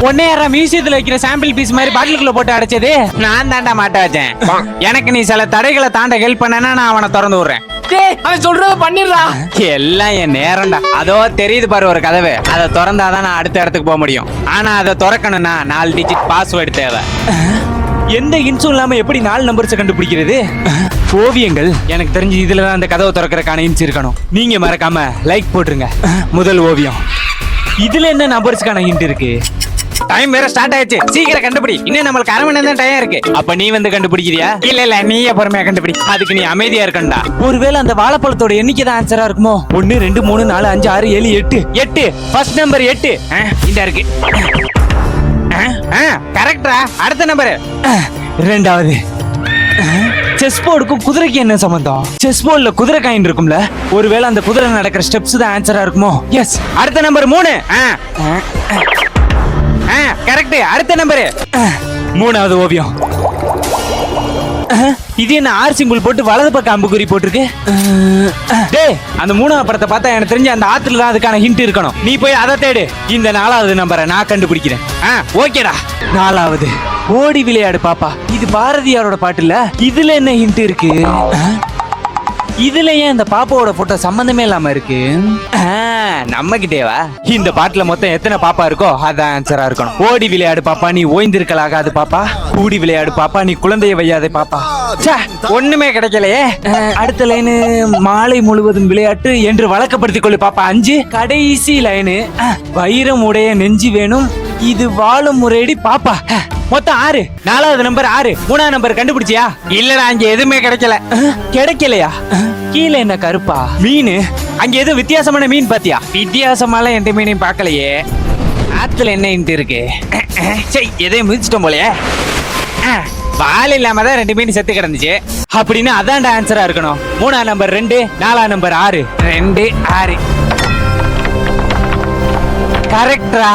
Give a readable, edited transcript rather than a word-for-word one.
ஒன்னே யாரா மியூசியத்துல வைக்கிற சாம்பிள் பீஸ் மாதிரி பாட்டிலுக்குள்ள போட்டு அடைச்சது? நான் தாண்டா மாட்ட வச்சேன். எனக்கு நீ சில தடைகளை தாண்ட ஹெல்ப் பண்ணனா நான் அவனை திறந்து விடுறேன். அவன் சொல்றத பண்ணிடுறா. எல்லாம் என் நேரம்டா. அதோ தெரியுது பாரு ஒரு கதவு, அதை திறந்தாதான் நான் அடுத்த இடத்துக்கு போக முடியும். ஆனா அதை திறக்கணும்னா 4 டிஜிட் பாஸ்வேர்டு தேவை. எந்த இன்சும் இல்லாம எப்படி 4 நம்பர்ஸ் கண்டுபிடிக்கிறது? ஓவியங்கள் எனக்கு தெரிஞ்சு இதுலதான் அந்த கதவை திறக்கிறதுக்கான இன்ஸ் இருக்கணும். நீங்க மறக்காம லைக் போட்டுருங்க. முதல் ஓவியம். இதுல என்ன நம்பர்ஸ்க்கான ஹிண்ட் இருக்கு? டைம் வேற ஸ்டார்ட் ஆயிடுச்சு, சீக்கிரம் கண்டுபிடி. இன்னும் நம்மளுக்கு 1/2 மணி நேரம் தான் டைம் இருக்கு. அப்ப நீ வந்து கண்டுபிடிக்கிறியா? இல்ல நீயே பொறுமையா கண்டுபிடி. அதுக்கு நீ அமைதியா இருக்கண்டா. ஒருவேளை அந்த வாழைப்பழத்தோட எண்ணிக்கை தான் ஆன்சரா இருக்குமோ? 1 2 3 4 5 6 7 8 8. First number 8. இந்த இருக்கு. கரெக்டா? அடுத்த நம்பர் 2வது. செஸ் போர்டுக்கும் குதிரைக்கு என்ன சம்பந்தம்? செஸ் போர்டுல குதிரை காயின் இருக்கும்ல, ஒருவேளை அந்த குதிரை நடக்கிற ஸ்டெப்ஸ் தான் ஆன்சரா இருக்குமோ? எஸ், அடுத்த நம்பர் 3. கரெக்ட். அடுத்த நம்பர் 3வது ஓவியம். இது என்ன ஆர் சிம்பிள் போட்டு வலது பக்கம் அம்புக்குறி போட்டிருக்கு? டேய், அந்த 3வது படத்தை பார்த்தா எனக்கு தெரிஞ்சு அந்த ஆத்துல தான் அதுக்கான ஹிண்ட் இருக்கணும். நீ போய் அதை தேடு. இந்த 4வது நம்பரை நான் கண்டுபிடிக்கிறேன். ஓகேடா. 4வது ஓடி விளையாடு பாப்பா. இது பாரதியாரோட பாட்டு இல்ல? இதுல என்ன ஹிண்ட் இருக்கு? இதுல ஏன் இந்த பாப்பாவோட போட்டோ சம்பந்தமே இல்லாம இருக்கு? நம்ம கிட்டேவா? இந்த பாட்டுல மொத்தம் எத்தனை பாப்பா இருக்கோ அதான் ஆன்சரா இருக்கணும். ஓடி விளையாடு பாப்பா நீ ஓய்ந்திருக்கலாகாது பாப்பா, கூடி விளையாடு பாப்பா நீ குழந்தைய வையாதே பாப்பா. ஒண்ணுமே கிடைக்கலையே. அடுத்த லைனு மாலை முழுவதும் விளையாட்டு என்று வழக்கப்படுத்திக் கொள்ளு பாப்பா. 5. கடைசி லைனு வைரம் உடைய நெஞ்சு வேணும் இது வாழும் முறையடி பாப்பா. மொத்தம் 6. 4வது நம்பர் 6. 3வது நம்பர் கண்டுபிடிச்சியா? இல்லடா, அங்க எதுவுமே கிடைக்கல. கிடைக்கலையா? கீழே என்ன கருப்பா மீன்? அங்க எதுவும் வித்தியாசமான மீன் பாத்தியா? வித்தியாசமால எந்த மீனையும் பார்க்கலையே. ஆத்துல என்ன இருக்கு? சரி, எதையும் மிதிச்சிட்டோம் போலயே. பால் இல்லாம தான் 2 மீன் செத்து கிடந்துச்சு. அப்படின்னு அதான்டா ஆன்சரா இருக்கணும். 3வது நம்பர் 2, 4வது நம்பர் 6. 2 6 கரெக்டா?